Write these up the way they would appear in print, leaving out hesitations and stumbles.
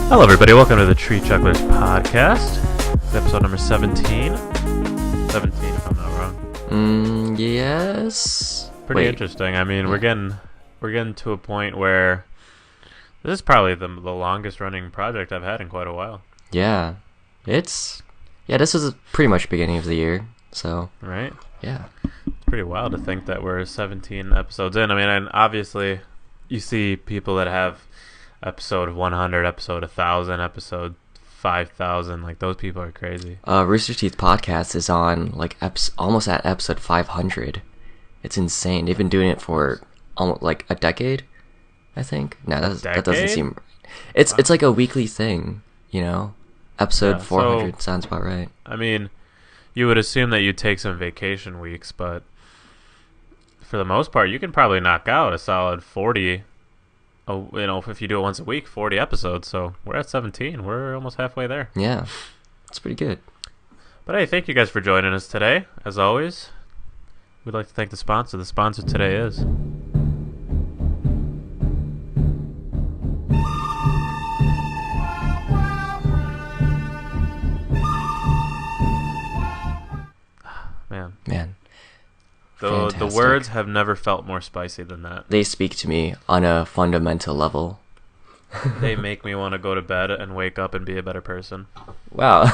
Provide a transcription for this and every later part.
Hello, everybody. Welcome to the Chucklers podcast. It's episode number 17. 17, if I'm not wrong. Yes. Pretty interesting. I mean, we're getting to a point where this is probably the longest running project I've had in quite a while. Yeah. This was pretty much beginning of the year, so. Right? Yeah. It's pretty wild to think that we're 17 episodes in. I mean, and obviously, you see people that have episode 100, episode 1,000, episode 5,000. Like, those people are crazy. Rooster Teeth podcast is on, like, almost at episode 500. It's insane. They've been doing it for almost, like, a decade, I think. No, that doesn't seem right. It's like a weekly thing, you know? Episode 400 sounds about right. I mean, you would assume that you'd take some vacation weeks, but for the most part, you can probably knock out a solid 40. If you do it once a week, 40 episodes. So we're at 17. We're almost halfway there. Yeah, it's pretty good. But hey, thank you guys for joining us today. As always, we'd like to thank the sponsor. The sponsor today is Man. The words have never felt more spicy than that. They speak to me on a fundamental level. They make me want to go to bed and wake up and be a better person. Wow.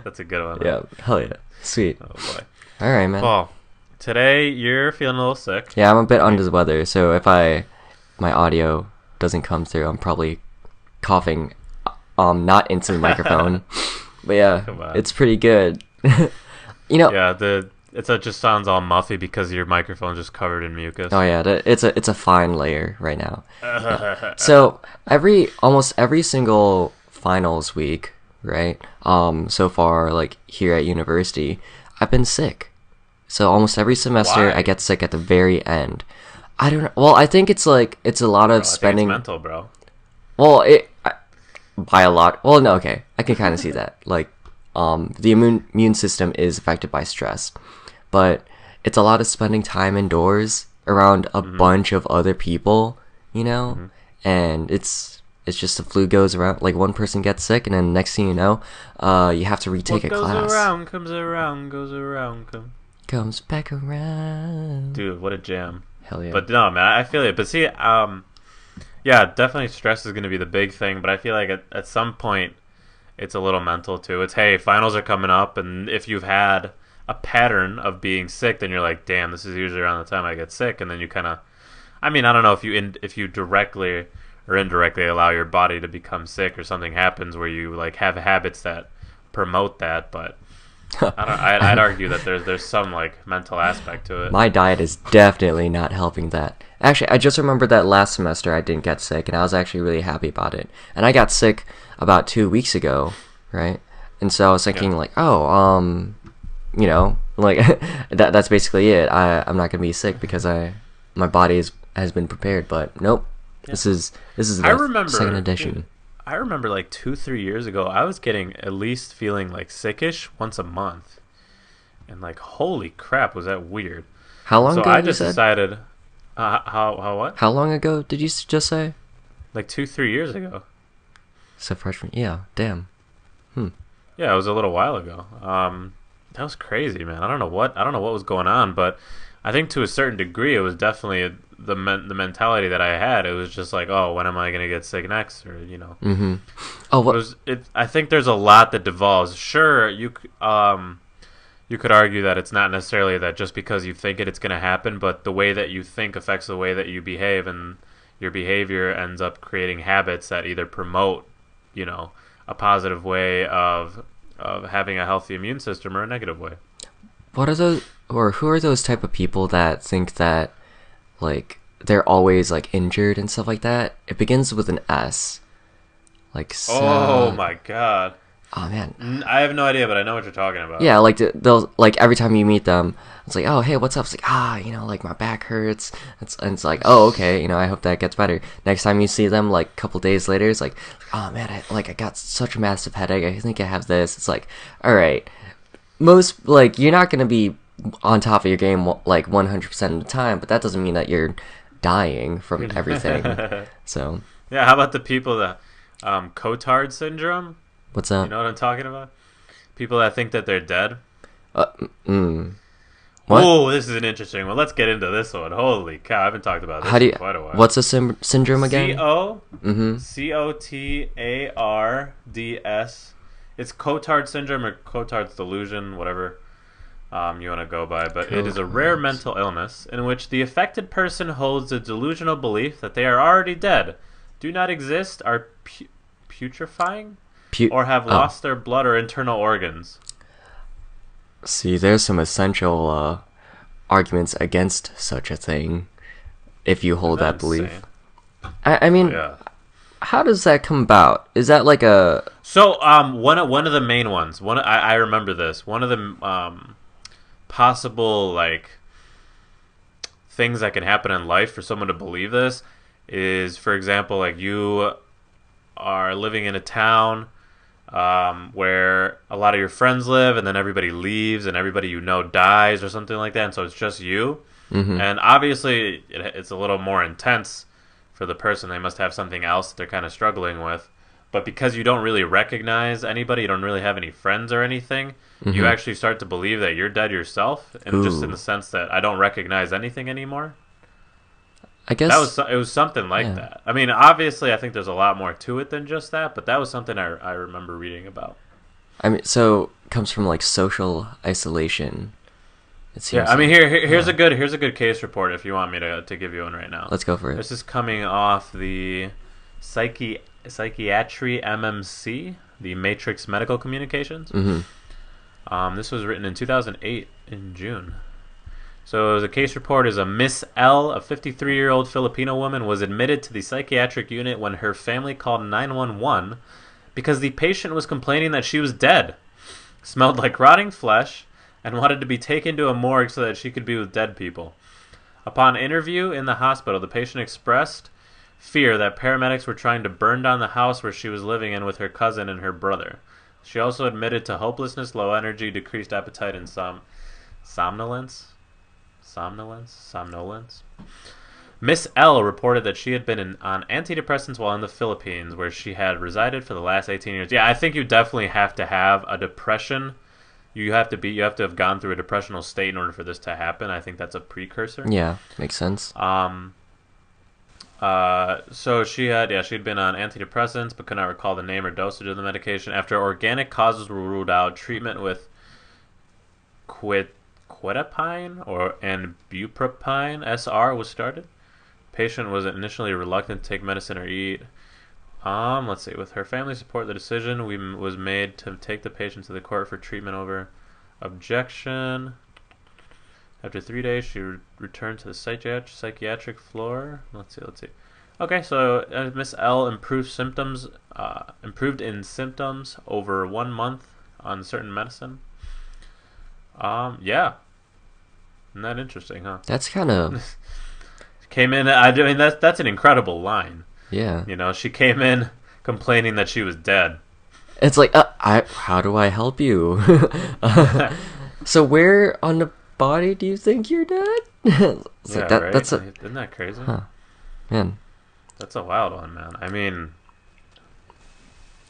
That's a good one. Yeah, hell yeah. Sweet. Oh boy. All right, man. Paul, today you're feeling a little sick. Yeah, I'm a bit under the weather, so if my audio doesn't come through, I'm probably coughing not into the microphone. But yeah, it's pretty good. Yeah, it just sounds all muffy because your microphone's just covered in mucus. Oh yeah, it's a fine layer right now. Yeah. So almost every single finals week, right? So far, like here at university, I've been sick. So almost every semester, I get sick at the very end. I don't know. Well, I think it's a lot of spending. I think it's mental, bro. Well, by a lot. Well, no, okay. I can kind of see that. Like, the immune system is affected by stress. But it's a lot of spending time indoors around a bunch of other people, you know? Mm-hmm. And it's just the flu goes around. Like, one person gets sick, and then next thing you know, you have to retake a class. What goes around, comes around, goes around, comes back around. Dude, what a jam. Hell yeah. But no, man, I feel it. But see, yeah, definitely stress is going to be the big thing, but I feel like at some point it's a little mental too. It's, hey, finals are coming up, and if you've had a pattern of being sick, then you're like, damn, this is usually around the time I get sick, and then you kind of, I mean, I don't know if you directly or indirectly allow your body to become sick or something happens where you like have habits that promote that, but I'd argue that there's some like mental aspect to it. My diet is definitely not helping that. Actually, I just remembered that last semester I didn't get sick, and I was actually really happy about it. And I got sick about 2 weeks ago, right? And so I was thinking like, like that's basically it. I'm not gonna be sick because my body has been prepared. But nope, this is the second edition. Dude, I remember like 2-3 years ago, I was getting at least feeling like sickish once a month, and like, holy crap, was that weird? How long ago? So I just decided. How what? How long ago did you just say? Like 2-3 years ago. So freshman, yeah, damn. Yeah, it was a little while ago. That was crazy, man. I don't know what was going on, but I think to a certain degree, it was definitely the mentality that I had. It was just like, oh, when am I gonna get sick next, or you know. Mm-hmm. Oh, what? I think there's a lot that devolves. Sure, you could argue that it's not necessarily that just because you think it's gonna happen, but the way that you think affects the way that you behave, and your behavior ends up creating habits that either promote, you know, a positive way of having a healthy immune system or a negative way. What are those, or who are those type of people that think that, like, they're always, like, injured and stuff like that? It begins with an S. Like, oh my god. Oh man, I have no idea, but I know what you're talking about. Yeah, like they'll like every time you meet them, it's like, oh hey, what's up? It's like, like my back hurts. It's like, oh okay, I hope that gets better. Next time you see them, like a couple days later, it's like, oh man, I got such a massive headache. I think I have this. It's like, all right, most like you're not gonna be on top of your game like 100% of the time, but that doesn't mean that you're dying from everything. So yeah, how about the people that Cotard syndrome? what's that? You know what I'm talking about? People that think that they're dead. Uh, mm. What? Oh, this is an interesting one. Let's get into this one. Holy cow, I haven't talked about this in quite a while. What's a syndrome again? Cotards. It's Cotard syndrome or Cotard's delusion, whatever you want to go by. But it is a rare mental illness in which the affected person holds a delusional belief that they are already dead, do not exist, are putrefying, or have lost their blood or internal organs. See, there's some essential arguments against such a thing if you hold that belief. I mean, how does that come about? Is that like a... So, one of the main ones, I remember this, one of the possible, like, things that can happen in life for someone to believe this is, for example, like, you are living in a town where a lot of your friends live, and then everybody leaves, and everybody you know dies or something like that, and so it's just you. Mm-hmm. And obviously, it's a little more intense for the person. They must have something else they're kind of struggling with. But because you don't really recognize anybody, you don't really have any friends or anything, you actually start to believe that you're dead yourself, and just in the sense that I don't recognize anything anymore. I guess it was something like that. I mean, obviously, I think there's a lot more to it than just that, but that was something I remember reading about. I mean, so it comes from like social isolation. It seems. Yeah, I mean, here's a good case report if you want me to give you one right now. Let's go for it. This is coming off the Psychiatry MMC, the Matrix Medical Communications. This was written in 2008 in June. So the case report is a Miss L, a 53-year-old Filipino woman, was admitted to the psychiatric unit when her family called 911 because the patient was complaining that she was dead, smelled like rotting flesh, and wanted to be taken to a morgue so that she could be with dead people. Upon interview in the hospital, the patient expressed fear that paramedics were trying to burn down the house where she was living in with her cousin and her brother. She also admitted to hopelessness, low energy, decreased appetite, and somnolence. Miss L reported that she had been on antidepressants while in the Philippines, where she had resided for the last 18 years. Yeah, I think you definitely have to have a depression. You have to have gone through a depressional state in order for this to happen. I think that's a precursor. Yeah, makes sense. So she'd been on antidepressants, but could not recall the name or dosage of the medication. After organic causes were ruled out, treatment with quetiapine and bupropion SR was started. Patient was initially reluctant to take medicine or eat. Let's see. With her family support, the decision was made to take the patient to the court for treatment over objection. After 3 days, she returned to the psychiatric floor. Let's see. Okay, so Miss L improved in symptoms over 1 month on certain medicine. Yeah. Isn't that interesting, huh? That's kind of... Came in, I mean, that's an incredible line. Yeah. You know, she came in complaining that she was dead. It's like, how do I help you? So where on the body do you think you're dead? It's yeah, like right? Isn't that crazy? Huh. Man. That's a wild one, man. I mean,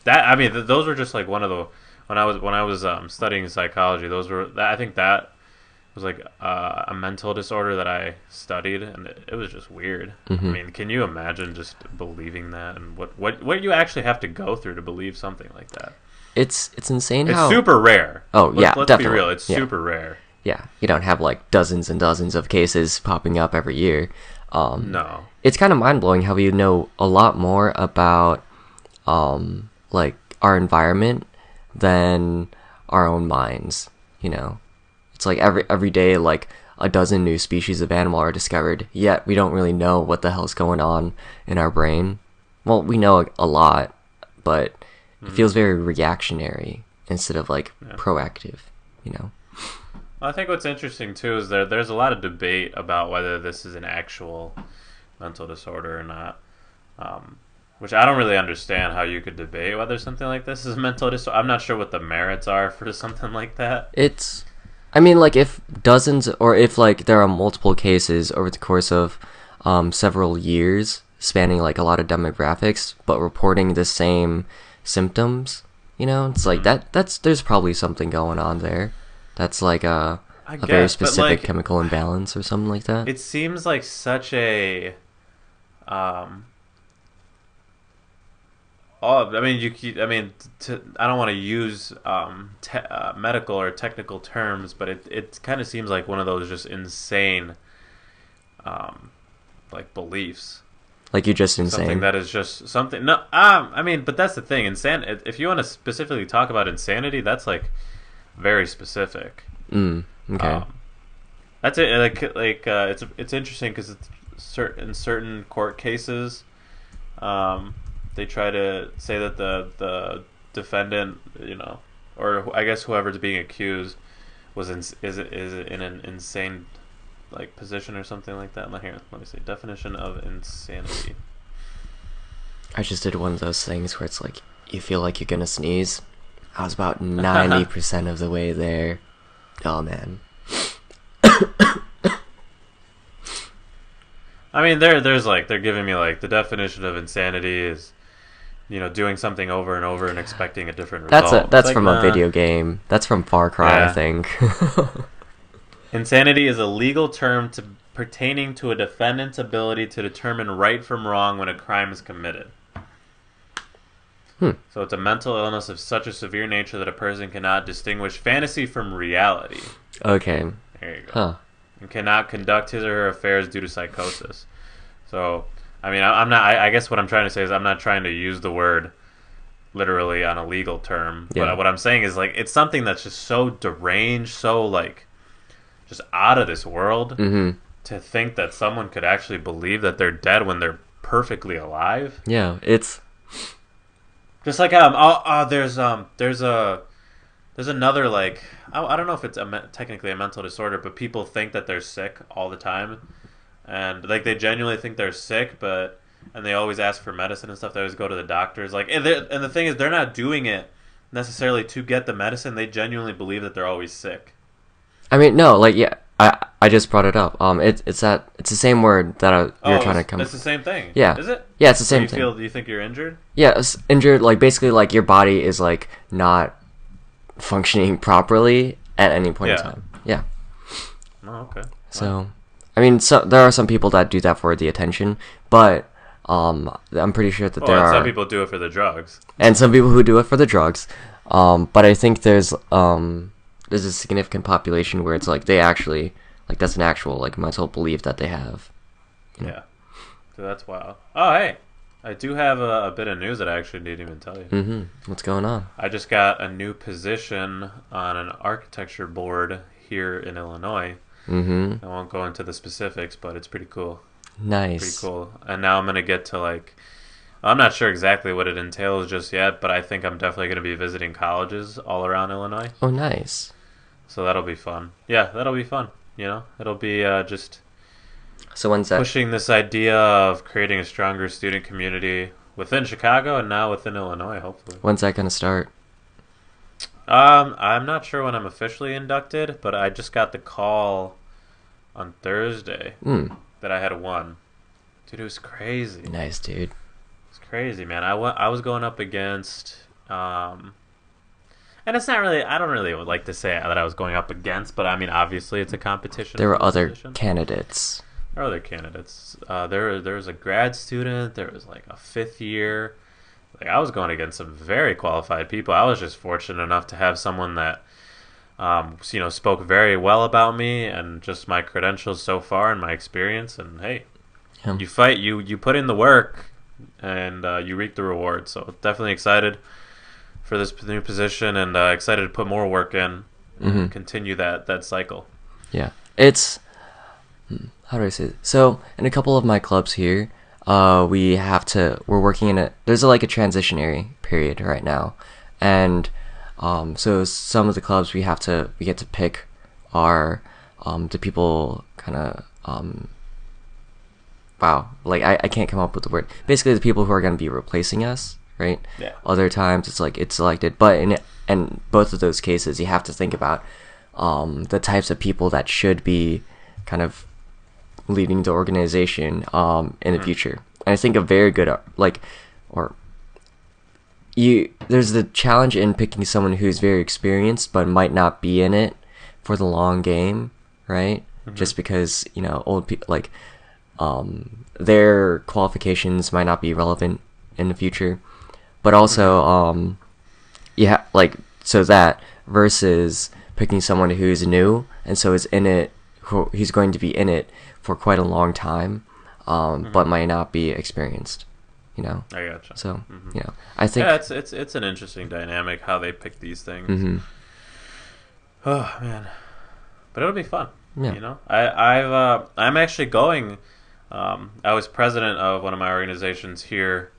those were just like one of the... When I was studying psychology, I think that was like a mental disorder that I studied, and it was just weird. I mean, can you imagine just believing that, and what you actually have to go through to believe something like that? It's insane. It's super rare. Oh yeah, let's definitely. be real. It's super rare. Yeah, you don't have like dozens and dozens of cases popping up every year. No. It's kind of mind blowing how you know a lot more about like our environment than our own minds. You know, it's like every day like a dozen new species of animal are discovered, yet we don't really know what the hell's going on in our brain. Well, we know a lot, but it feels very reactionary instead of like proactive, you know. I think what's interesting too is there's a lot of debate about whether this is an actual mental disorder or not, which I don't really understand how you could debate whether something like this is a mental disorder. I'm not sure what the merits are for something like that. I mean, like if dozens or if like there are multiple cases over the course of several years, spanning like a lot of demographics, but reporting the same symptoms. It's like that's there's probably something going on there. That's like a very specific chemical imbalance or something like that. It seems like such a I don't want to use medical or technical terms, but it kind of seems like one of those just insane like beliefs. Like you're just insane. Something that is just something. No, but that's the thing. If you want to specifically talk about insanity, that's like very specific. Okay. That's it. It's interesting because in certain court cases, they try to say that the defendant, or I guess whoever's being accused, is in an insane like position or something like that. Here, let me see. Definition of insanity. I just did one of those things where it's like you feel like you're gonna sneeze. I was about 90% of the way there. Oh man. I mean, there's like they're giving me like the definition of insanity is, doing something over and over and expecting a different result. That's from a video game. That's from Far Cry, yeah. I think. Insanity is a legal term pertaining to a defendant's ability to determine right from wrong when a crime is committed. So it's a mental illness of such a severe nature that a person cannot distinguish fantasy from reality. Okay. There you go. Huh. And cannot conduct his or her affairs due to psychosis. So, I mean, I'm not. I guess what I'm trying to say is I'm not trying to use the word literally on a legal term. Yeah. But what I'm saying is like it's something that's just so deranged, so like just out of this world to think that someone could actually believe that they're dead when they're perfectly alive. Yeah, it's just like there's another like I don't know if it's technically a mental disorder, but people think that they're sick all the time, and like they genuinely think they're sick, and they always ask for medicine and stuff. They always go to the doctors, like, and the thing is they're not doing it necessarily to get the medicine. They genuinely believe that they're always sick. I mean, no, like yeah, I just brought it up. It's the same word that you're trying to come. It's the same thing. Yeah. Is it? Yeah, it's the same thing. Do you think you're injured? Yeah, it's injured. Like basically, like your body is like not functioning properly at any point in time. Yeah. Oh, okay. So, I mean, there are some people that do that for the attention, but I'm pretty sure that there are some people do it for the drugs, and some people who do it for the drugs. But I think there's a significant population where it's like they actually like that's an actual like mental belief that they have. Yeah. So that's wild. Oh, hey. I do have a bit of news that I actually didn't even tell you. What's going on? I just got a new position on an architecture board here in Illinois. I won't go into the specifics, but it's pretty cool. Nice. Pretty cool. And now I'm going to get to like, I'm not sure exactly what it entails just yet, but I think I'm definitely going to be visiting colleges all around Illinois. Oh, nice. So that'll be fun. Yeah, that'll be fun. It'll be just... So when's that? Pushing this idea of creating a stronger student community within Chicago and now within Illinois, hopefully. When's that going to start? I'm not sure when I'm officially inducted, but I just got the call on Thursday that I had won. Dude, it was crazy. Nice, dude. It's crazy, man. I was going up against... and it's not really... I don't really like to say that I was going up against, but I mean, obviously it's a competition. There were other candidates. There are other candidates. There was a grad student. There was like a fifth year. Like I was going against some very qualified people. I was just fortunate enough to have someone that, spoke very well about me and just my credentials so far and my experience. And hey, you fight, you put in the work, and you reap the reward. So definitely excited for this new position and excited to put more work in and continue that cycle. Yeah, it's. How do I say it? So in a couple of my clubs here, we're working in there's like a transitionary period right now, and so some of the clubs we get to pick our the people kind of wow, like I can't come up with the word. Basically, the people who are going to be replacing us, right? Yeah. Other times it's like it's selected, but in both of those cases, you have to think about the types of people that should be kind of leading the organization in the future. And I think a very good there's the challenge in picking someone who's very experienced but might not be in it for the long game, right? Just because old people their qualifications might not be relevant in the future, but also so that versus picking someone who's new and so is in it, he's going to be in it for quite a long time, but might not be experienced. I gotcha. So I think it's an interesting dynamic how they pick these things. Oh man, but it'll be fun. Yeah. I'm actually going. I was president of one of my organizations here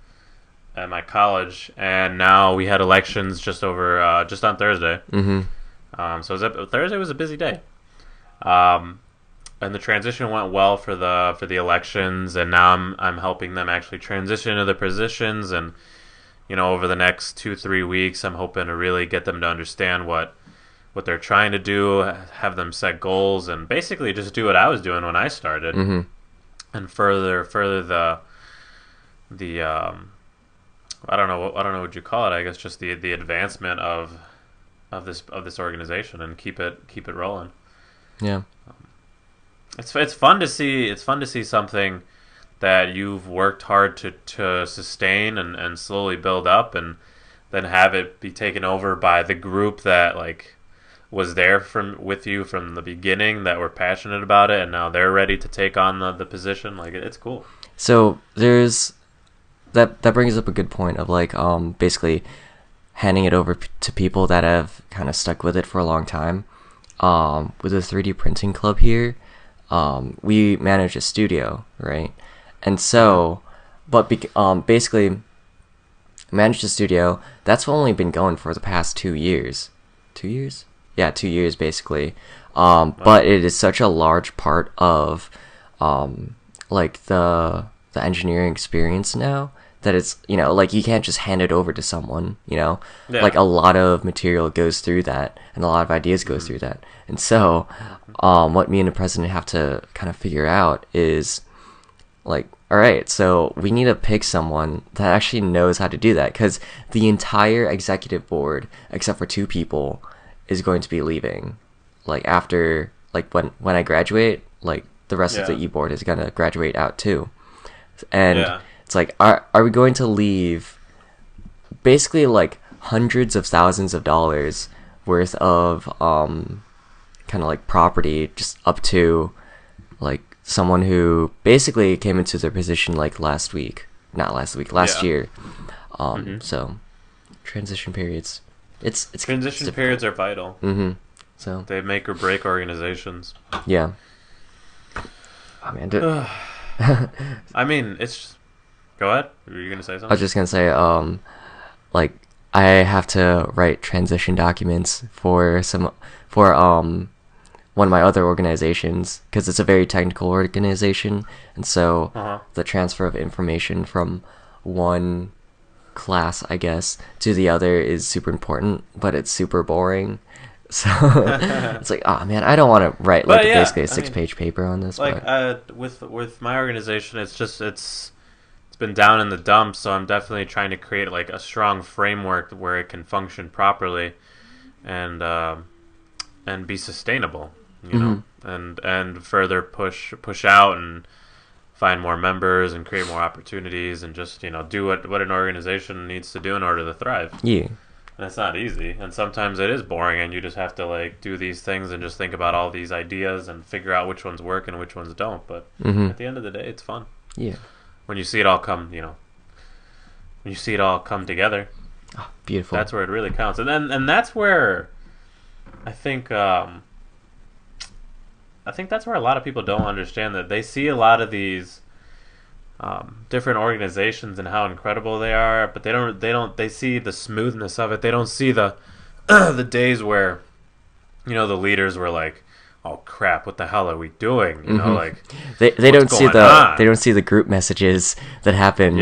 at my college, and now we had elections just on Thursday. So Thursday was a busy day, and the transition went well for the elections, and now I'm helping them actually transition into the positions, and over the next 2-3 weeks, I'm hoping to really get them to understand what they're trying to do, have them set goals, and basically just do what I was doing when I started, and further the I don't know what you call it. I guess just the advancement of this organization and keep it rolling. Yeah. It's fun to see. It's fun to see something that you've worked hard to sustain and slowly build up, and then have it be taken over by the group that was there with you from the beginning, that were passionate about it, and now they're ready to take on the position. It's cool. So there's that brings up a good point of basically handing it over to people that have kind of stuck with it for a long time. With the 3D printing club here, we manage a studio, right? And so, but basically, manage a studio. That's only been going for the past 2 years. 2 years? Yeah, 2 years basically. But it is such a large part of the engineering experience now that it's you can't just hand it over to someone. Yeah. A lot of material goes through that, and a lot of ideas goes through that. And so, what me and the president have to kind of figure out is all right, so we need to pick someone that actually knows how to do that, because the entire executive board, except for 2 people, is going to be leaving. After when I graduate, the rest of the e-board is gonna graduate out too. And it's are we going to leave basically hundreds of thousands of dollars worth of kind of property just up to someone who basically came into their position last year. So transition periods. It's transition periods are vital. So they make or break organizations. Yeah. Oh man. I mean, it's just... Go ahead. Were you gonna say something? I was just gonna say, I have to write transition documents for one of my other organizations, because it's a very technical organization, and so the transfer of information from one class, I guess, to the other is super important, but it's super boring. So it's oh man, I don't want to write basically a 6-page paper on this. With my organization, it's been down in the dumps, so I'm definitely trying to create a strong framework where it can function properly and be sustainable, and further push out and find more members and create more opportunities, and just do what an organization needs to do in order to thrive. Yeah. And it's not easy, and sometimes it is boring, and you just have to do these things and just think about all these ideas and figure out which ones work and which ones don't. But at the end of the day, it's fun. Yeah. When you see it all come, together. Oh, beautiful. That's where it really counts, and that's where I think that's where a lot of people don't understand that. They see a lot of these different organizations and how incredible they are, but they see the smoothness of it. They don't see the the days where the leaders were oh crap, what the hell are we doing? They don't see the group messages that happen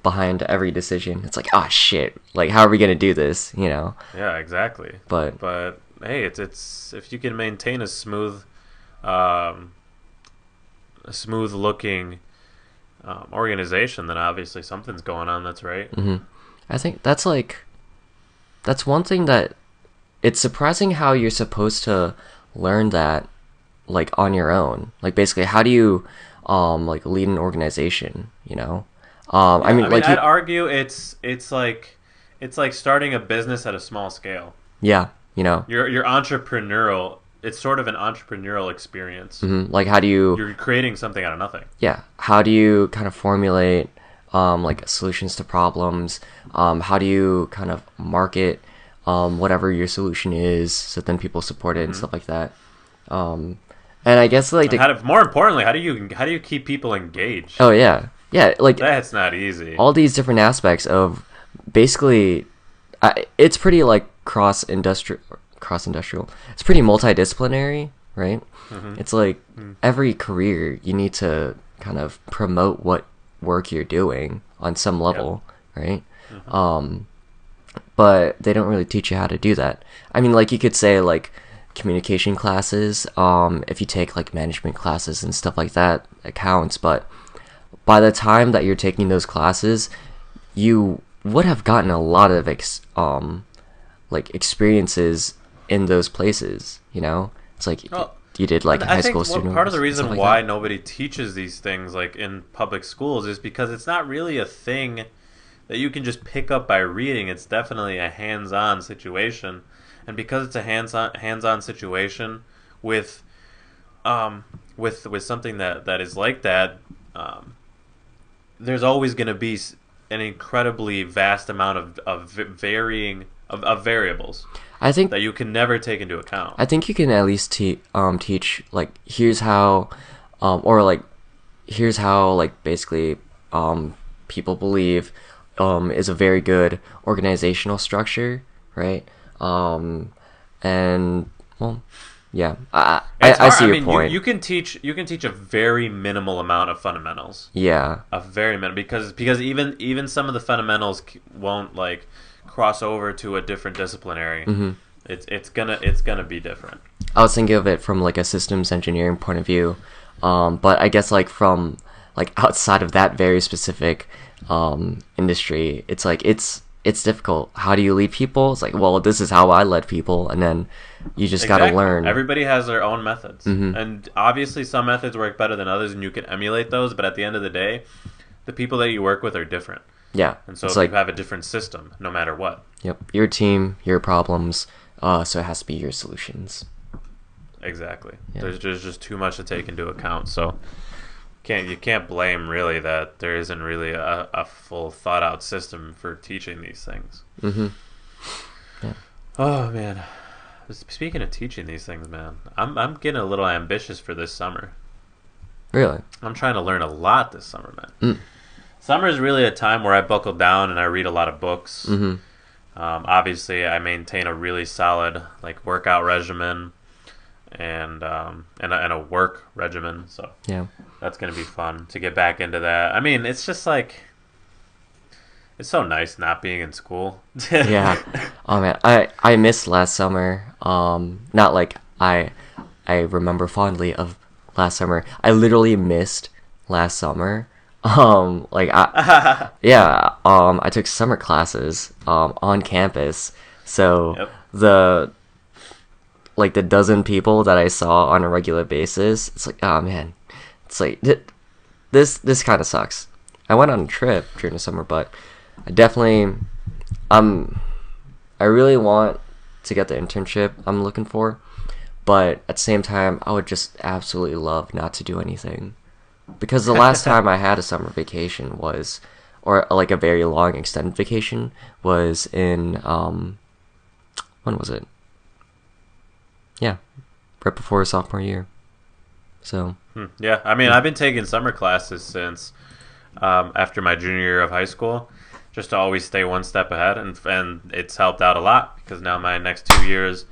behind every decision. It's oh shit, how are we gonna do this? Yeah, exactly. But hey, it's if you can maintain a smooth smooth looking organization, then obviously something's going on that's right. I think that's one thing that it's surprising how you're supposed to learn that like on your own. Like basically, how do you like lead an organization? You know, I mean, like I'd argue it's like starting a business at a small scale. yeah, you know, You're entrepreneurial. It's sort of an entrepreneurial experience. like how do you You're creating something out of nothing. yeah, how do you kind of formulate like solutions to problems? How do you kind of market whatever your solution is, so then people support it and stuff like that. And I guess like More importantly, how do you keep people engaged? oh yeah, like That's not easy. all these different aspects of basically, it's pretty like cross industrial. It's pretty multidisciplinary, right? It's like every career you need to kind of promote what work you're doing on some level, right? But they don't really teach you how to do that. I mean, like you could say like communication classes, if you take like management classes and stuff like that, it counts. But by the time that you're taking those classes, you would have gotten a lot of like experiences in those places, you know? It's like you did like high school student. Part of the reason like why that. nobody teaches these things like in public schools is because it's not really a thing that you can just pick up by reading. It's definitely a hands-on situation, and because it's a hands-on situation with something that is like that, there's always going to be an incredibly vast amount of varying variables. I think that you can never take into account. I think you can at least teach like here's how, or like here's how like basically people believe is a very good organizational structure, right? And well, yeah, I see your point. You can teach a very minimal amount of fundamentals. Yeah, A very minimal because even some of the fundamentals won't like cross over to a different disciplinary. It's gonna be different. I was thinking of it from like a systems engineering point of view, but I guess like from like outside of that very specific industry, it's like it's difficult. How do you lead people? It's like, well, this is how I led people, and then you just gotta learn. Everybody has their own methods, and obviously some methods work better than others, and you can emulate those. But at the end of the day, the people that you work with are different. Yeah, and so you have a different system, no matter what. Yep, your team, your problems. So it has to be your solutions. Exactly. Yeah. There's just too much to take into account. So you can't blame really that there isn't really a full thought out system for teaching these things. Yeah. Oh man. Speaking of teaching these things, man, I'm getting a little ambitious for this summer. Really? I'm trying to learn a lot this summer, man. Summer is really a time where I buckle down and I read a lot of books. Obviously, I maintain a really solid like workout regimen and a work regimen. So yeah, that's gonna be fun to get back into that. I mean, it's just like it's so nice not being in school. Yeah. Oh man, I missed last summer. Not like I remember fondly of last summer. I literally missed last summer. I took summer classes on campus. So the dozen people that I saw on a regular basis, it's like, oh man, it's like this kind of sucks. I went on a trip during the summer, but I really want to get the internship I'm looking for, but at the same time, I would just absolutely love not to do anything. Because the last time I had a summer vacation was, or like a very long extended vacation, was in, when was it? Yeah, right before sophomore year. So. Yeah, I mean, I've been taking summer classes since after my junior year of high school, just to always stay one step ahead, and it's helped out a lot because now my next 2 years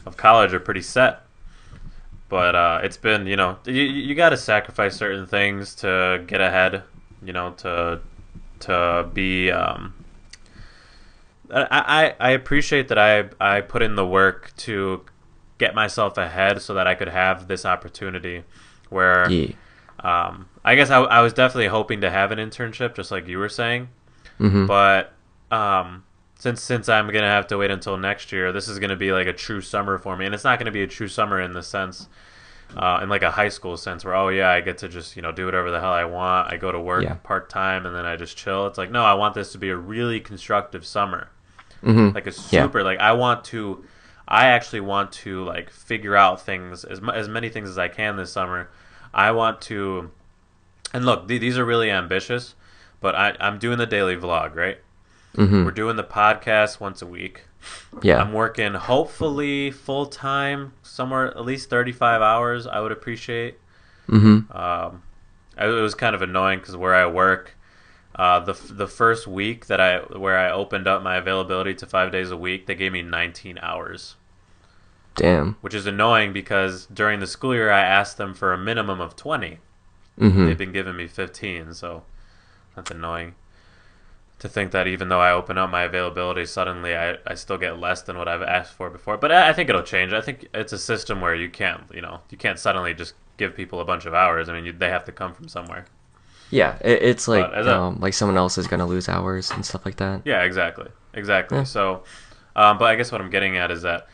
of college are pretty set. But it's been, you got to sacrifice certain things to get ahead, to be. I appreciate that I put in the work to get myself ahead so that I could have this opportunity where I guess I was definitely hoping to have an internship, just like you were saying. Mm-hmm. But since I'm gonna have to wait until next year, this is gonna be like a true summer for me, and it's not gonna be a true summer in the sense, in like a high school sense, where oh yeah, I get to just do whatever the hell I want. I go to Yeah. work part time, and then I just chill. It's like no, I want this to be a really constructive summer, Mm-hmm. like a Yeah. super like I actually want to like figure out things as many things as I can this summer. I want to, and look, these are really ambitious, but I'm doing the daily vlog, right? Mm-hmm. We're doing the podcast once a week. Yeah. I'm working hopefully full time, somewhere at least 35 hours. I would appreciate. Mm-hmm. It was kind of annoying because where I work, the first week where I opened up my availability to 5 days a week, they gave me 19 hours, Damn. which is annoying because during the school year I asked them for a minimum of 20. Mm-hmm. They've been giving me 15, so that's annoying. To think that even though I open up my availability, suddenly I still get less than what I've asked for before. But I think it'll change. I think it's a system where you can't suddenly just give people a bunch of hours. I mean, they have to come from somewhere. Yeah. It's like But like someone else is gonna lose hours and stuff like that. yeah, exactly. Yeah. So, but I guess what I'm getting at is that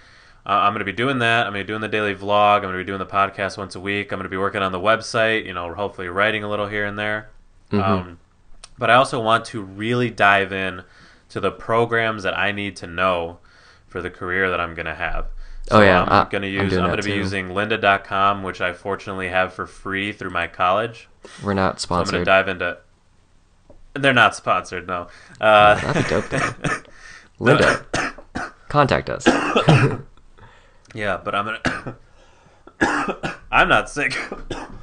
I'm going to be doing that. I'm going to be doing the daily vlog. I'm going to be doing the podcast once a week. I'm going to be working on the website, hopefully writing a little here and there. Mm-hmm. But I also want to really dive in to the programs that I need to know for the career that I'm going to have. So Oh yeah. I'm going I'm doing to that be too. using lynda.com, which I fortunately have for free through my college. We're not So I'm going to sponsored. dive into. They're not sponsored, no. That'd be dope though. Linda, contact us. Yeah, but I'm gonna. I'm not sick.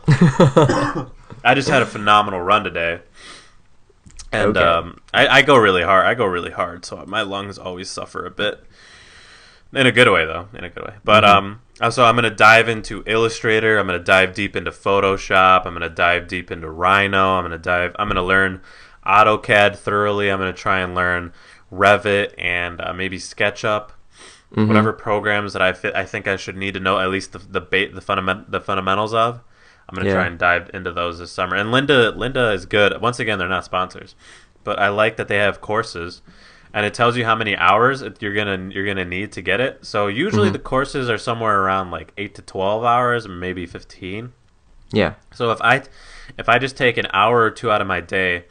I just had a phenomenal run today, and Okay. I go really hard. So my lungs always suffer a bit. In a good way, though. In a good way. But so I'm gonna dive into Illustrator. I'm gonna dive deep into Photoshop. I'm gonna dive deep into Rhino. I'm gonna learn AutoCAD thoroughly. I'm gonna try and learn Revit and maybe SketchUp. Mhm. Whatever programs that I think I should need to know at least the fundamentals of. I'm gonna Yeah. try and dive into those this summer. And Linda is good. Once again, they're not sponsors, but I like that they have courses, and it tells you how many hours you're gonna need to get it. So usually Mhm. the courses are somewhere around like 8 to 12 hours, maybe 15. Yeah. So if I just take an hour or two out of my day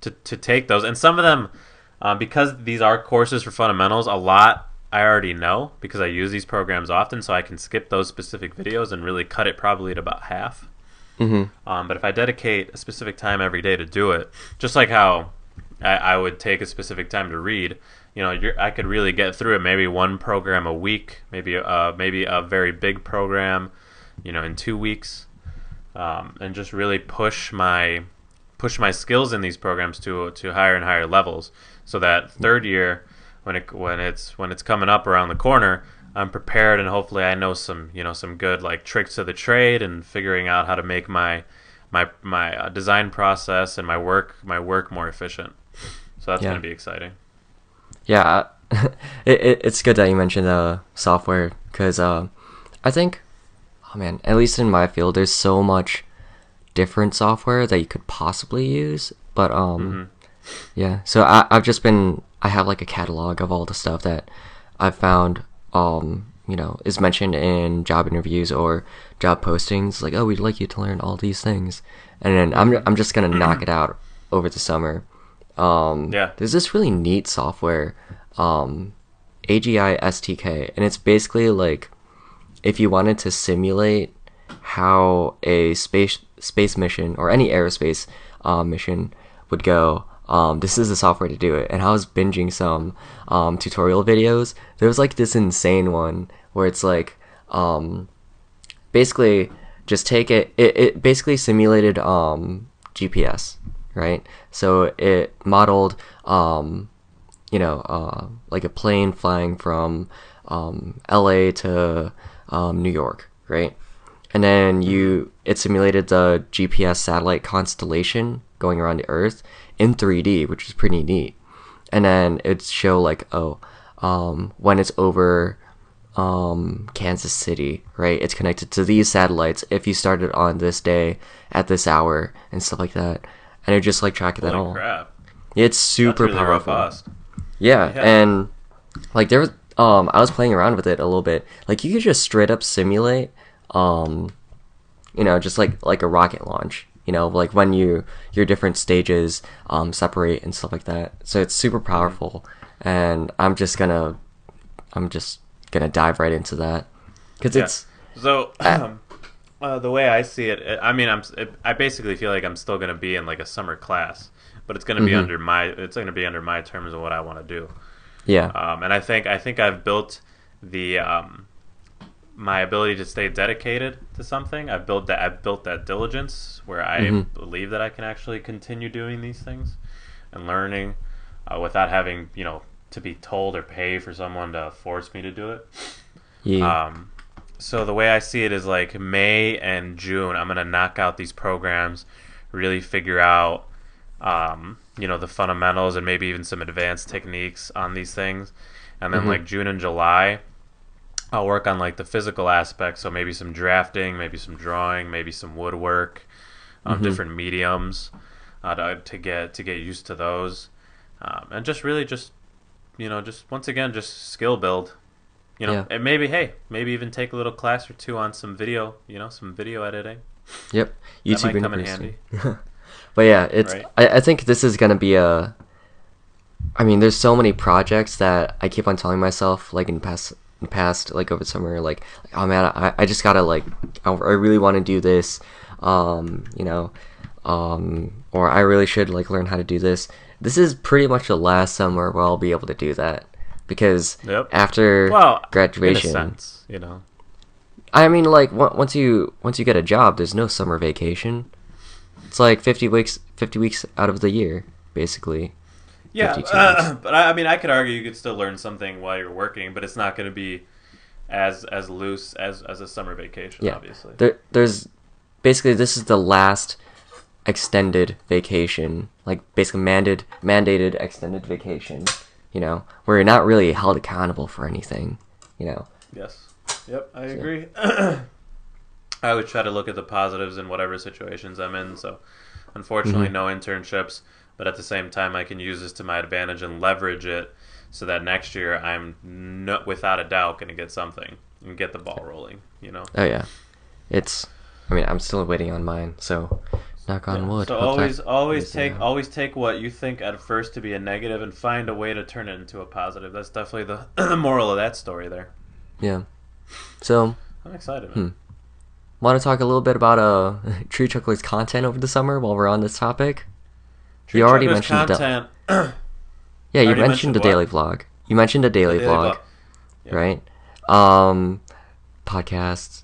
to take those, and some of them, because these are courses for fundamentals, a lot I already know because I use these programs often, so I can skip those specific videos and really cut it probably at about half. Mm-hmm. But if I dedicate a specific time every day to do it, just like how I would take a specific time to read, I could really get through it. Maybe one program a week, maybe a very big program, in 2 weeks, and just really push my skills in these programs to higher and higher levels, so that third year, when it's coming up around the corner, I'm prepared, and hopefully I know some good like tricks of the trade and figuring out how to make my design process and my work more efficient. So that's Yeah. going to be exciting. Yeah. It's good that you mentioned software because I think, oh man, at least in my field, there's so much different software that you could possibly use. But yeah. So I have like a catalog of all the stuff that I've found is mentioned in job interviews or job postings, like, oh, we'd like you to learn all these things, and then I'm just gonna knock it out over the summer. Yeah. There's this really neat software, AGI STK, and it's basically like if you wanted to simulate how a space mission or any aerospace mission would go. This is the software to do it. And I was binging some tutorial videos. There was like this insane one where it's like basically just take it basically simulated GPS, right? So it modeled like a plane flying from LA to New York, right? And then it simulated the GPS satellite constellation going around the Earth in 3D, which is pretty neat. And then it'd show like, when it's over Kansas City, right? It's connected to these satellites if you started on this day at this hour and stuff like that. And it just like tracking that Holy all. crap. It's That's super really powerful. robust. Yeah, Yeah. and like there was I was playing around with it a little bit. Like you could just straight up simulate just like a rocket launch. Like when your different stages separate and stuff like that. So it's super powerful, and I'm just gonna dive right into that because Yeah. it's So, the way I see it, I mean, I basically feel like I'm still going to be in like a summer class, but it's going to be it's going to be under my terms of what I want to do. yeah. And I think I've built the my ability to stay dedicated to something. I've built that diligence where I believe that I can actually continue doing these things and learning without having to be told or pay for someone to force me to do it. Yeah. So the way I see it is like May and June, I'm gonna knock out these programs, really figure out, the fundamentals and maybe even some advanced techniques on these things, and then like June and July, I'll work on like the physical aspects. So maybe some drafting, maybe some drawing, maybe some woodwork, different mediums, to get used to those, and just really just once again just skill build. Yeah. And maybe even take a little class or two on some video, some video editing. Yep. That YouTube might come in University. handy. But yeah, it's Right. I think this is gonna be I mean, there's so many projects that I keep on telling myself, like in past like over summer, like oh man, I just gotta like I really want to do this, or I really should like learn how to do this. This is pretty much the last summer where I'll be able to do that because Yep. after graduation, in a sense, I mean, like once you get a job, there's no summer vacation. It's like 50 weeks out of the year, basically. Yeah, 52 weeks. but I mean, I could argue you could still learn something while you're working, but it's not going to be as loose as a summer vacation, Yeah. obviously. There's basically this is the last extended vacation, like basically mandated extended vacation, where you're not really held accountable for anything, Yes. Yep, I agree. I always try to look at the positives in whatever situations I'm in. So, unfortunately, no internships. But at the same time, I can use this to my advantage and leverage it so that next year I'm without a doubt going to get something and get the ball rolling. Oh yeah, I'm still waiting on mine. So, knock on wood. So Hope always that- always take what you think at first to be a negative and find a way to turn it into a positive. That's definitely the moral of that story there. Yeah. So, I'm excited, man. want to talk a little bit about Tree Chucklers content over the summer while we're on this topic? You already Chucklers mentioned content. Yeah, you Already mentioned the mentioned daily vlog. You mentioned a daily Daily vlog, vlog. Yeah. right? Podcasts.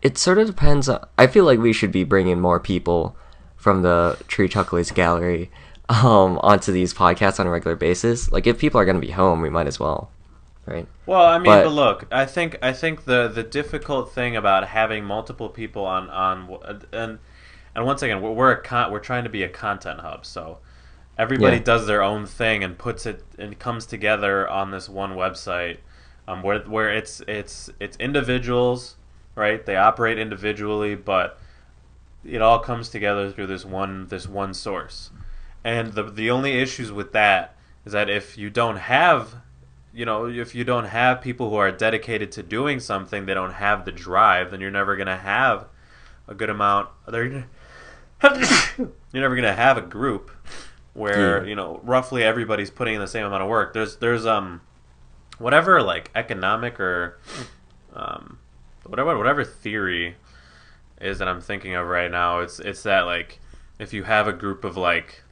It sort of depends. I feel like we should be bringing more people from the Tree Chucklers gallery onto these podcasts on a regular basis. Like, if people are going to be home, we might as well, right? Well, I mean, But- but look, I think the difficult thing about having multiple people on and once again, we're trying to be a content hub, so everybody Yeah. does their own thing and puts it and comes together on this one website, where it's individuals, right? They operate individually, but it all comes together through this one source. And the only issues with that is that if you don't have people who are dedicated to doing something, they don't have the drive, then you're never going to have a good amount. You're never going to have a group where, roughly everybody's putting in the same amount of work. There's whatever like economic or whatever theory is that I'm thinking of right now. It's that like if you have a group of like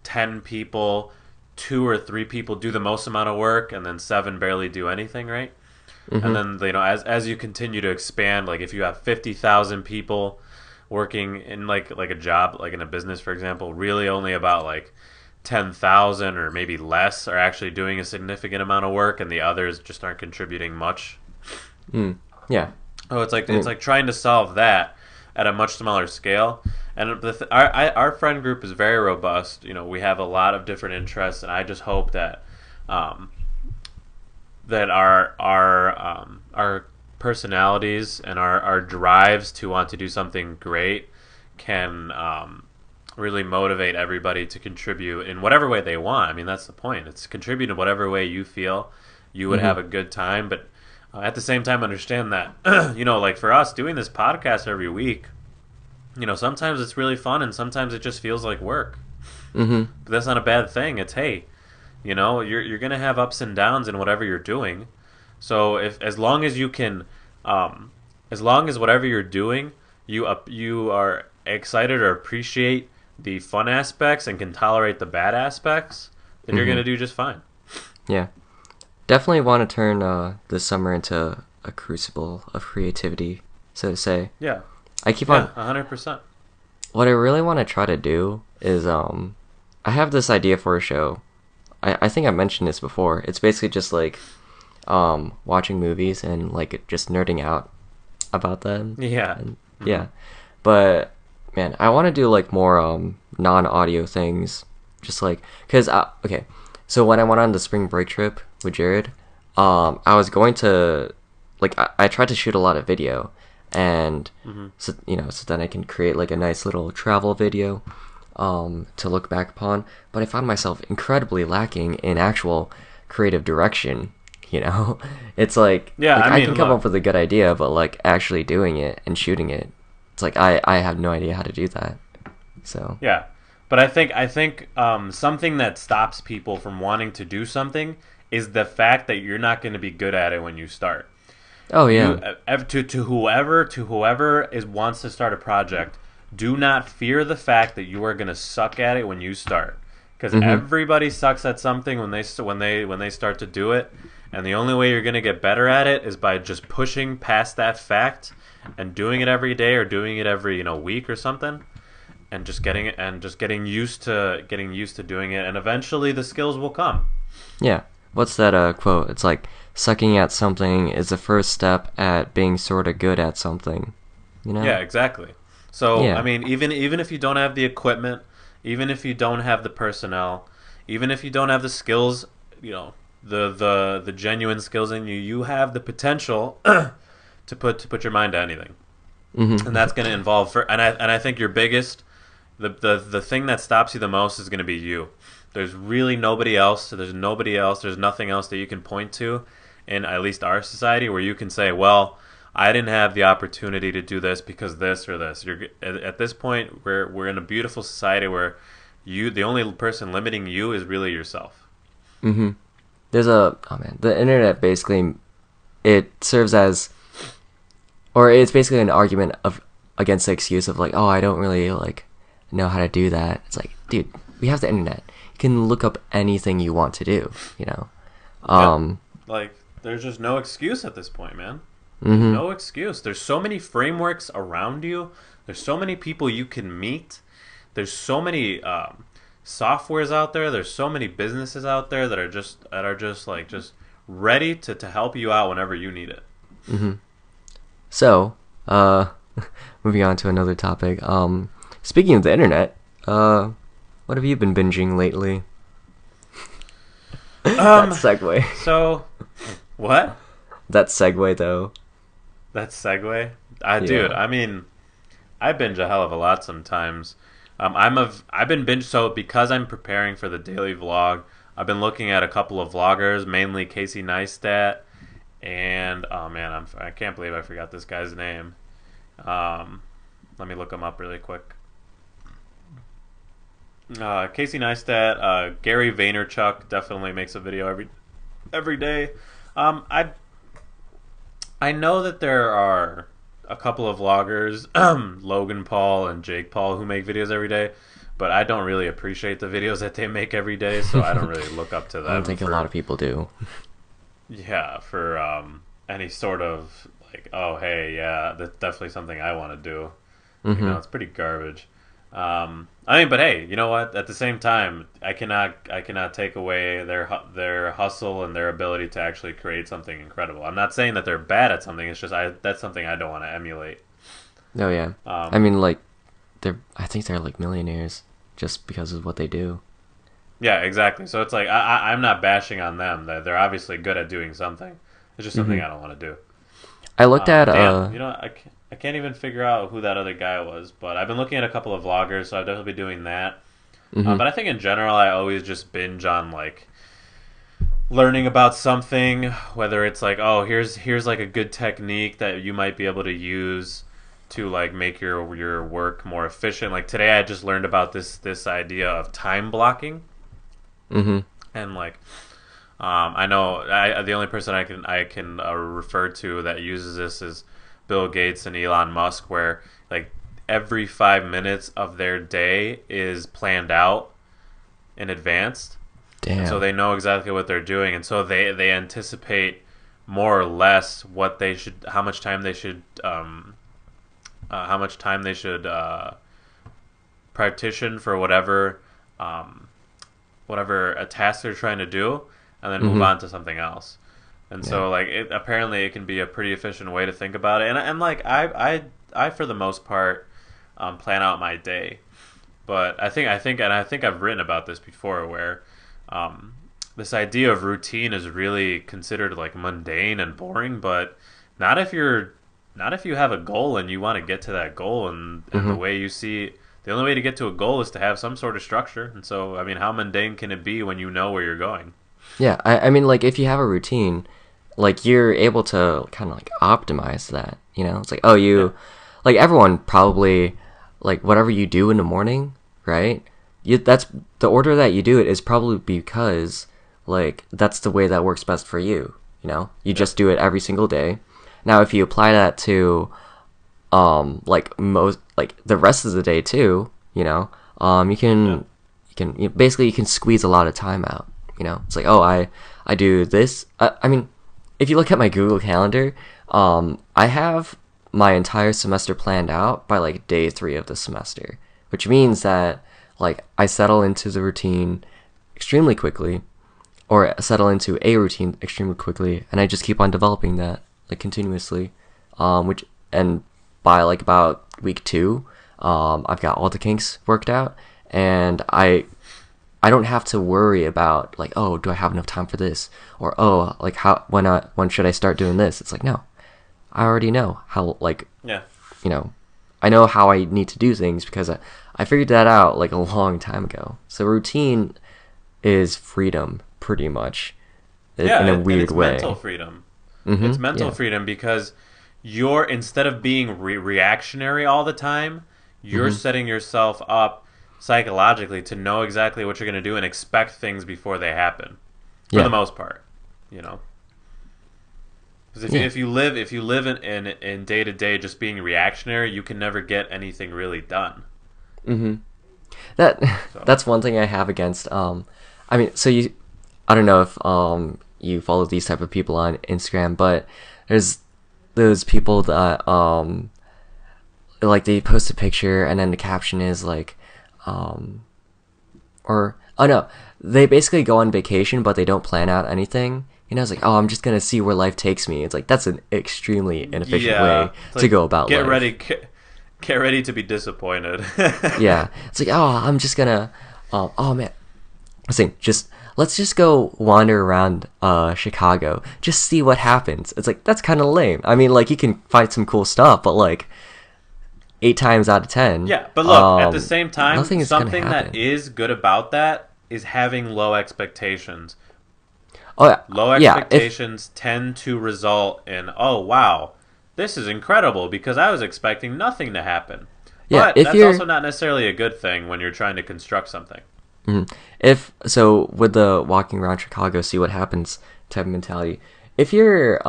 10 people, 2 or 3 people do the most amount of work, and then 7 barely do anything, right? And then as you continue to expand, like if you have 50,000 people working in like a job, like in a business, for example, really only about like 10,000 or maybe less are actually doing a significant amount of work, and the others just aren't contributing much. Yeah. Oh, it's like trying to solve that at a much smaller scale. And our friend group is very robust. We have a lot of different interests, and I just hope that that our personalities and our drives to want to do something great can really motivate everybody to contribute in whatever way they want. I mean, that's the point. It's contribute in whatever way you feel you would have a good time, but at the same time, understand that like for us doing this podcast every week, sometimes it's really fun and sometimes it just feels like work. Mm-hmm. But that's not a bad thing. It's hey, you're gonna have ups and downs in whatever you're doing. So if as long as you can, as long as whatever you're doing, you are excited or appreciate the fun aspects and can tolerate the bad aspects, then you're gonna do just fine. Yeah. Definitely want to turn this summer into a crucible of creativity, so to say. Yeah. I keep on 100%. What I really want to try to do is I have this idea for a show. I think I mentioned this before. It's basically just like watching movies and like just nerding out about them. Yeah. And, yeah. But man, I want to do like more non-audio things, just like cuz okay. So when I went on the spring break trip with Jared, I was going to like I tried to shoot a lot of video and so then I can create like a nice little travel video to look back upon, but I found myself incredibly lacking in actual creative direction. It's like, Yeah, like I I mean, can come look. up with a good idea, but like actually doing it and shooting it, it's like I have no idea how to do that. So Yeah, but I think something that stops people from wanting to do something is the fact that you're not going to be good at it when you start. oh yeah. To whoever is wants to start a project, do not fear the fact that you are going to suck at it when you start, because everybody sucks at something when they start to do it, and the only way you're going to get better at it is by just pushing past that fact and doing it every day or doing it every week or something, and just getting used to doing it, and eventually the skills will come. Yeah. What's that quote? It's like sucking at something is the first step at being sort of good at something. Yeah, exactly. So Yeah. I mean, even if you don't have the equipment, even if you don't have the personnel, even if you don't have the skills, the genuine skills in you, you have the potential to put your mind to anything, and that's going to involve and I think your biggest the thing that stops you the most is going to be you. There's really nobody else. There's nobody else. There's nothing else that you can point to in at least our society where you can say, well, I didn't have the opportunity to do this because this or this. You're at this point we're in a beautiful society where the only person limiting you is really yourself. There's the internet basically, it serves as, or it's basically an argument of against the excuse of like, oh, I don't really like know how to do that. It's like, dude, we have the internet. You can look up anything you want to do. Like there's just no excuse at this point, man. No excuse. There's so many frameworks around you. There's so many people you can meet. There's so many softwares out there. There's so many businesses out there that are just ready to help you out whenever you need it. So, moving on to another topic. Speaking of the internet, what have you been binging lately? That segue. So, what? That segue though. That segue? Dude, I mean, I binge a hell of a lot sometimes. I've been binge so because I'm preparing for the daily vlog. I've been looking at a couple of vloggers, mainly Casey Neistat, and oh man, I can't believe I forgot this guy's name. Let me look him up really quick. Casey Neistat, Gary Vaynerchuk definitely makes a video every day. I know that there are a couple of vloggers, Logan Paul and Jake Paul, who make videos every day, but I don't really appreciate the videos that they make every day, so I don't really look up to them. I don't think a lot of people do. Yeah, for any sort of like, oh hey, yeah, that's definitely something I want to do. It's pretty garbage. I mean, but hey, you know what? At the same time, I cannot take away their hustle and their ability to actually create something incredible. I'm not saying that they're bad at something. It's just that's something I don't want to emulate. Oh yeah. I mean, like, I think they're like millionaires just because of what they do. Yeah, exactly. So it's like I'm not bashing on them. They're obviously good at doing something. It's just something I don't want to do. I looked at Damn, I can't even figure out who that other guy was, but I've been looking at a couple of vloggers, so I've definitely been doing that. mhm. But I think in general, I always just binge on like learning about something, whether it's like, oh, here's like a good technique that you might be able to use to like make your work more efficient. Like today, I just learned about this idea of time blocking, Mhm. and like I know the only person I can refer to that uses this is Bill Gates and Elon Musk, where like every 5 minutes of their day is planned out in advance, and so Damn. they know exactly what they're doing, and so they anticipate more or less what they should, how much time they should partition for um, whatever a task they're trying to do, and then move Mhm. on to something else. And Yeah. so like apparently it can be a pretty efficient way to think about it. And like I for the most part plan out my day. But I think I've written about this before where um, this idea of routine is really considered like mundane and boring, but not if you're not if you have a goal and you want to get to that goal, and the Mhm. way you see the only way to get to a goal is to have some sort of structure. And so I mean, how mundane can it be when you know where you're going? Yeah, I mean, like, if you have a routine, like, you're able to kind of, like, optimize that, you know? It's like, oh, Yeah. like, everyone probably, like, whatever you do in the morning, right? That's, the order that you do it is probably because, like, that's the way that works best for you, you know? You Yep. just do it every single day. Now, if you apply that to, like, the rest of the day, too, you know, you Yeah. can, basically, you can squeeze a lot of time out. You know, it's like, oh, I do this. I mean, if you look at my Google Calendar, I have my entire semester planned out by like day 3 of the semester, which means that like I settle into the routine extremely quickly, or settle into a routine extremely quickly, and I just keep on developing that like continuously. Which and by like about week 2, I've got all the kinks worked out, and I don't have to worry about like, oh, do I have enough time for this, or oh, like when should I start doing this? It's like, no, I already know how, like, Yeah. you know, I know how I need to do things because I figured that out like a long time ago. So routine is freedom, pretty much, Yeah, in a and weird it's mental way. freedom. It's Mm-hmm. mental Yeah. freedom because you're instead of being reactionary all the time, you're Mm-hmm. setting yourself up psychologically to know exactly what you're going to do and expect things before they happen. For the Yeah. most part, you know. Because Yeah. if you live in day to day just being reactionary, you can never get anything really done. Mm-hmm. That So that's one thing I have against I mean, so you I don't know if you follow these type of people on Instagram, but there's those people that like they post a picture and then the caption is like um or oh no, they basically go on vacation but they don't plan out anything. You know, it's like, oh, I'm just gonna see where life takes me. It's like that's an extremely inefficient yeah, way it's to like go about get ready, life. get ready to be disappointed. Yeah, it's like, oh, I'm just gonna, oh man, just let's just go wander around Chicago, just see what happens. It's like that's kind of lame. I mean, like you can find some cool stuff, but like 8 times out of 10, Yeah, but look, at the same time, nothing is gonna something that happen. is good about that is having low expectations. Oh yeah, Low yeah. If expectations tend to result in, oh wow, this is incredible because I was expecting nothing to happen. yeah, But if that's you're also not necessarily a good thing when you're trying to construct something. if so with the walking around Chicago, see what happens type of mentality. If you're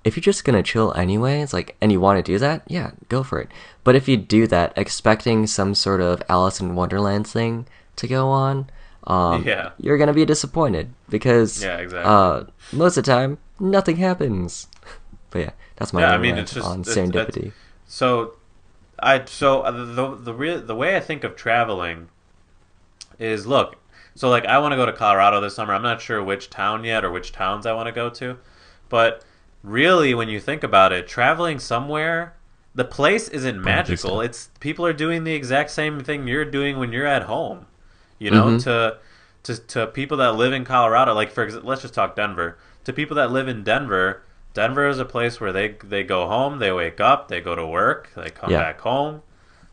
just gonna chill anyway, it's like and you want to do that, yeah, go for it. But if you do that expecting some sort of Alice in Wonderland thing to go on, Yeah, you're gonna be disappointed because yeah, exactly. most of the time nothing happens. But yeah, that's my Yeah, I little mean, it's rant just on it's serendipity. so the way I think of traveling is look. So like I want to go to Colorado this summer. I'm not sure which town yet or which towns I want to go to, but really, when you think about it, traveling somewhere, the place isn't Buena magical. Vista. It's people are doing the exact same thing you're doing when you're at home. You know, Mm-hmm. to people that live in Colorado, like let's just talk Denver. To people that live in Denver, Denver is a place where they go home, they wake up, they go to work, they come back home.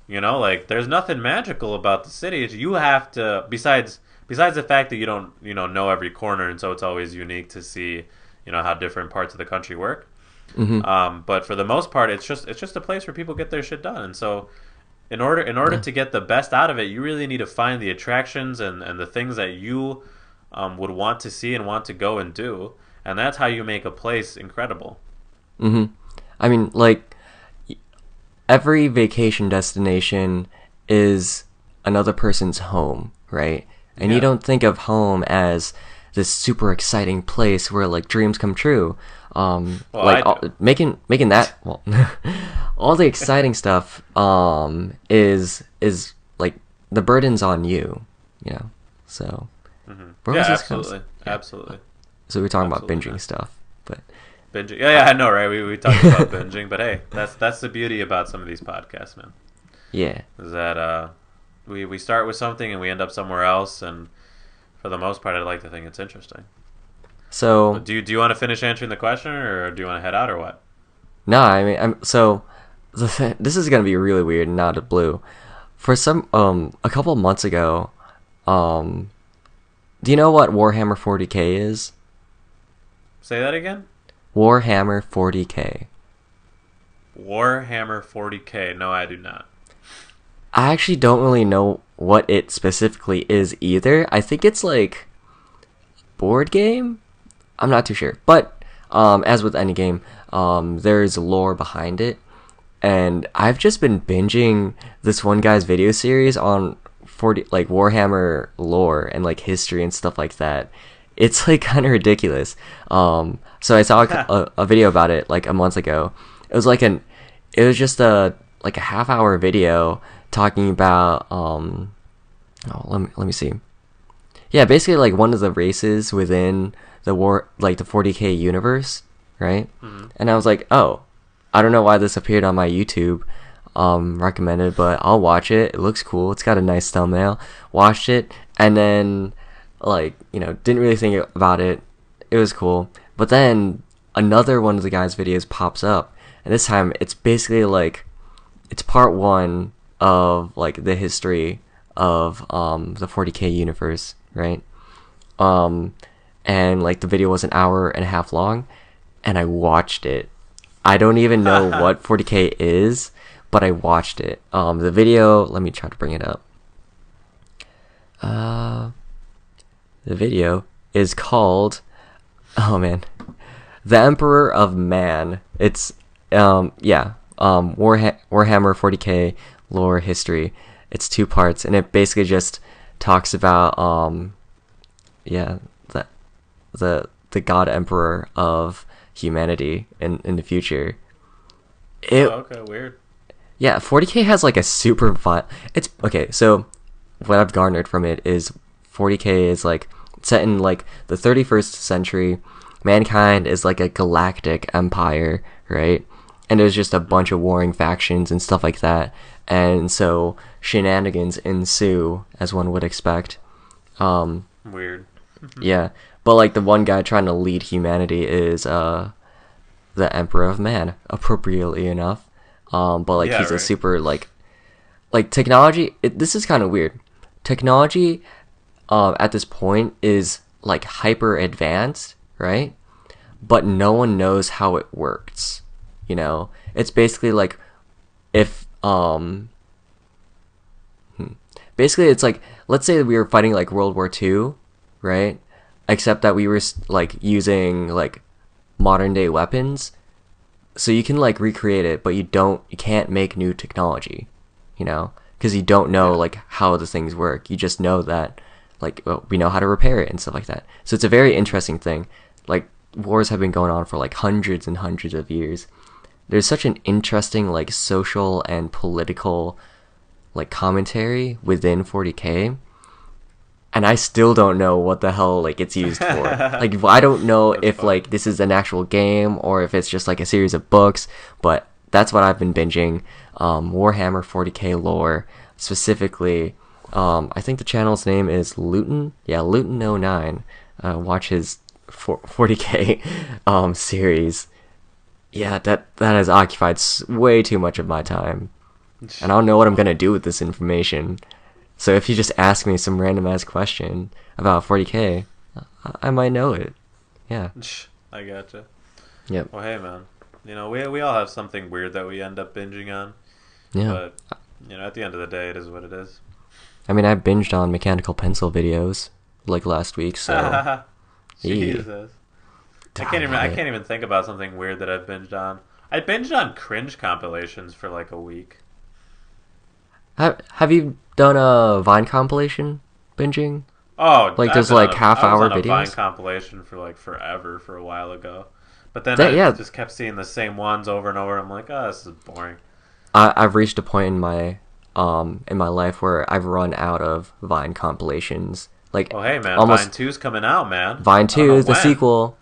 You know, like there's nothing magical about the city. You have to besides the fact that you don't know every corner, and so it's always unique to see how different parts of the country work. But for the most part, it's just a place where people get their shit done, and so. In order to get the best out of it, you really need to find the attractions and the things that you would want to see and want to go and do, and that's how you make a place incredible. I mean, like every vacation destination is another person's home, right? And you don't think of home as this super exciting place where like dreams come true. Making that all the exciting stuff is like the burden's on you, so absolutely. So we're talking about binging stuff, but binging, I know, right? We talked about binging, but hey, that's the beauty about some of these podcasts, man. Is that we start with something and we end up somewhere else, and for the most part, I'd like to think it's interesting. So do you want to finish answering the question, or do you want to head out, or what? No, I mean, this is gonna be really weird and out of blue. For a couple of months ago, do you know what Warhammer 40K is? Say that again. Warhammer 40K. Warhammer 40K. No, I do not. I actually don't really know what it specifically is either. I think it's like board game. I'm not too sure, but as with any game, there's lore behind it, and I've just been binging this one guy's video series on Warhammer lore and like history and stuff like that. It's like kind of ridiculous. So I saw a video about it like a month ago. It was just a half-hour video talking about let me see. Yeah, basically like one of the races within the 40K universe, right? And I was like, oh, I don't know why this appeared on my YouTube recommended, but I'll watch it. It looks cool. It's got a nice thumbnail. Watched it, and then didn't really think about it. It was cool, but then another one of the guy's videos pops up, and this time it's basically like it's part one of like the history of the 40K universe, right? And like the video was an hour and a half long, and I watched it. I don't even know what 40K is, but I watched it. The video, let me try to bring it up. The video is called, oh man, The Emperor of Man. It's Warhammer 40K lore history. It's 2 parts, and it basically just talks about the god emperor of humanity in the future. Okay, weird. Yeah, 40K has like a super it's okay, so what I've garnered from it is 40K is like set in like the 31st century. Mankind is like a galactic empire, right? And there's just a bunch of warring factions and stuff like that. And so shenanigans ensue, as one would expect. Weird. Yeah, but like the one guy trying to lead humanity is the Emperor of Man, appropriately enough. But like he's a super like technology. This is kind of weird. Technology at this point is like hyper advanced, right? But no one knows how it works. It's basically like if basically it's like, let's say we were fighting like World War II, right? Except that we were like using like modern day weapons, so you can like recreate it, but you can't make new technology, because you don't know like how the things work. You just know that we know how to repair it and stuff like that. So it's a very interesting thing. Like wars have been going on for like hundreds and hundreds of years. There's such an interesting like social and political like commentary within 40K, and I still don't know what the hell like it's used for. Like I don't know if like this is an actual game or if it's just like a series of books, but that's what I've been binging. Warhammer 40K lore, specifically I think the channel's name is Luton. Yeah, Luton09. Watch his 40K series. Yeah, that has occupied way too much of my time. And I don't know what I'm gonna do with this information. So if you just ask me some random ass question about 40K, I might know it. Yeah. I gotcha. Yep. Well, hey, man. We all have something weird that we end up binging on. Yeah. But, at the end of the day, it is what it is. I mean, I binged on mechanical pencil videos like last week, so. Jesus. I can't even think about something weird that I've binged on. I binged on cringe compilations for like a week. Have you done a Vine compilation binging? Oh, like there's like half-hour videos. I was on a Vine compilation for like forever, for a while ago. But then I just kept seeing the same ones over and over. I'm like, oh, this is boring. I've reached a point in my life where I've run out of Vine compilations. Like, oh, hey, man, Vine 2's coming out, man. Vine 2 is the sequel.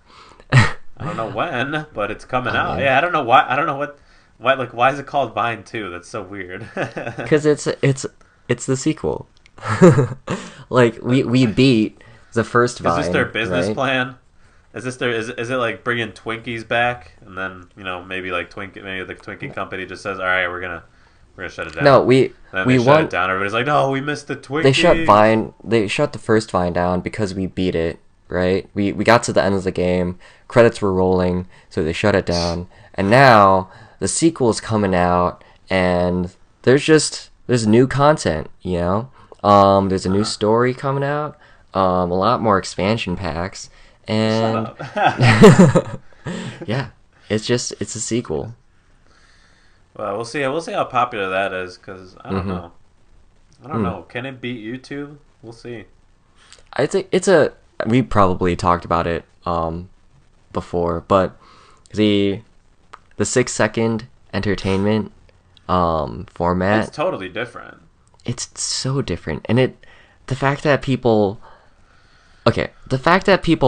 I don't know when, but it's coming out. Yeah, I don't know why. I don't know why. Like, why is it called Vine 2? That's so weird. Because it's the sequel. Like we beat the first Vine. Is this their business right? plan? Is it like bringing Twinkies back, and then maybe the Twinkie company just says, all right, we're gonna shut it down. No, we shut it down. Everybody's like, no, we missed the Twinkies. They shut the first Vine down because we beat it. Right? We got to the end of the game. Credits were rolling, so they shut it down. And now the sequel's coming out, and there's new content. There's a new story coming out. A lot more expansion packs. And yeah, it's a sequel. Well, we'll see how popular that is, because I don't know. I don't know. Can it beat YouTube? We'll see. I think we probably talked about it before, but the 6-second entertainment format, it's totally different. It's so different, and the fact that people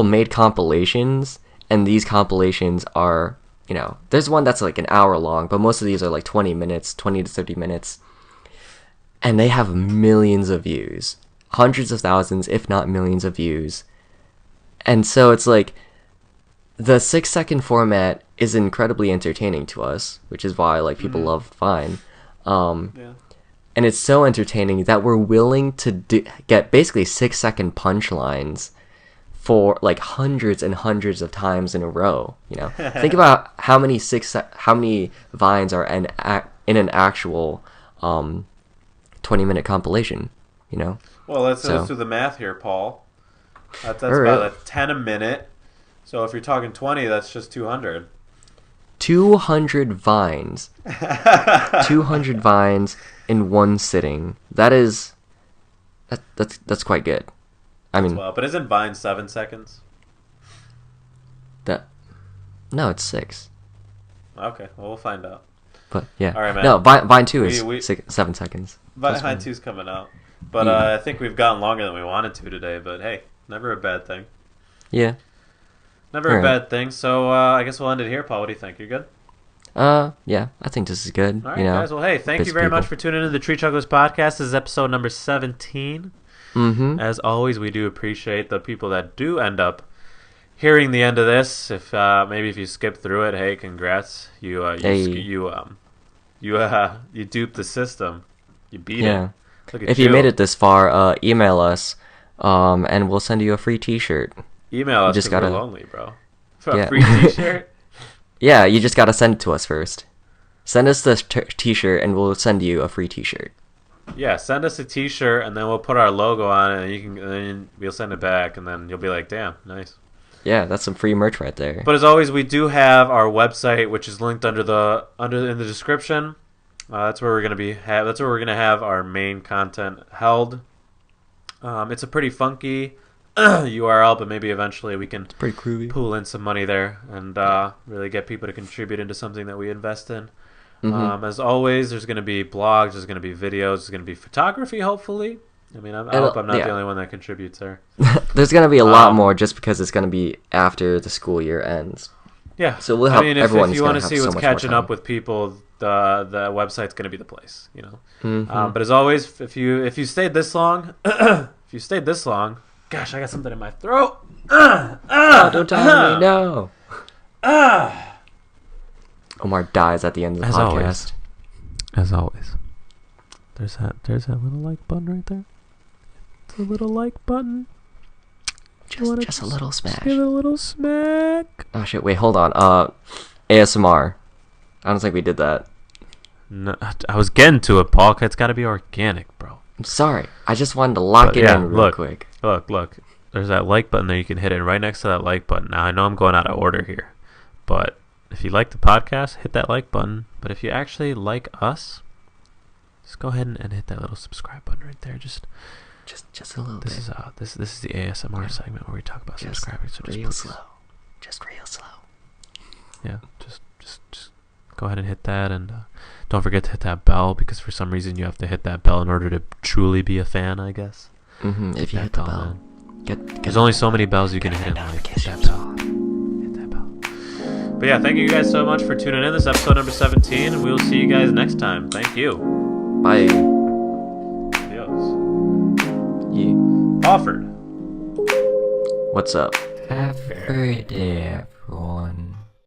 made compilations, and these compilations are, there's one that's like an hour long, but most of these are like 20 to 30 minutes, and they have millions of views, hundreds of thousands, if not millions of views. And so it's like the 6-second format is incredibly entertaining to us, which is why like people love Vine. And it's so entertaining that we're willing to get basically 6-second punchlines for like hundreds and hundreds of times in a row. Think about how many Vines are in an actual 20-minute compilation. Well, let's do the math here, Paul. That's about 10 a minute. So if you're talking 20, that's just 200. 200 vines. 200 vines in one sitting. That's quite good. I mean, but isn't Vine 7 seconds? No, it's 6. Okay, well, we'll find out. But yeah, all right, man. No, Vine 2 is 7 seconds. Vine 2 is coming out, but I think we've gotten longer than we wanted to today. But hey, never a bad thing. Yeah. Never a bad thing. So I guess we'll end it here, Paul. What do you think? You're good? Yeah, I think this is good. All right, guys. Well, hey, thank you very much for tuning into the Tree Chucklers podcast. This is episode number 17. Mm-hmm. As always, we do appreciate the people that do end up hearing the end of this. If maybe if you skip through it, hey, congrats. You duped the system. You beat it. Look at if you made it this far, email us, and we'll send you a free T-shirt. Email us because we're lonely, bro. For a free T-shirt? Yeah, you just gotta send it to us first. Send us the T-shirt, and we'll send you a free T-shirt. Yeah, send us a T-shirt, and then we'll put our logo on it, and then we'll send it back, and then you'll be like, "Damn, nice." Yeah, that's some free merch right there. But as always, we do have our website, which is linked in the description. That's where we're gonna have our main content held. It's a pretty funky URL, but maybe eventually we can pool in some money there and really get people to contribute into something that we invest in. Mm-hmm. As always, there's going to be blogs, there's going to be videos, there's going to be photography, hopefully. I mean, I hope I'm not the only one that contributes there. There's going to be a lot more just because it's going to be after the school year ends. Yeah. So we'll help everyone. If you want to see what's catching up with people the website's going to be the place, you know. But as always, if you stayed this long, gosh, I got something in my throat. Oh, don't tell me, no. Omar dies at the end of the podcast. As always, there's that little like button right there. It's a little like button. Just a little smash. Just give it a little smack. Oh shit! Wait, hold on. ASMR. I don't think we did that. No, I was getting to it, Paul. It's got to be organic, bro. I'm sorry. I just wanted to lock it in real quick. Look. There's that like button there. You can hit it right next to that like button. Now, I know I'm going out of order here, but if you like the podcast, hit that like button. But if you actually like us, just go ahead and hit that little subscribe button right there. Just a little bit. This is the ASMR segment where we talk about subscribing. So just real slow. Just real slow. Yeah, just go ahead and hit that, and don't forget to hit that bell, because for some reason you have to hit that bell in order to truly be a fan, I guess. If you hit the bell, there's only so many bells you can hit in life. Hit that bell. Hit that bell. But yeah, thank you guys so much for tuning in. This is episode number 17, and we will see you guys next time. Thank you. Bye. Adios. Yeah. Offered. What's up? Have a great day.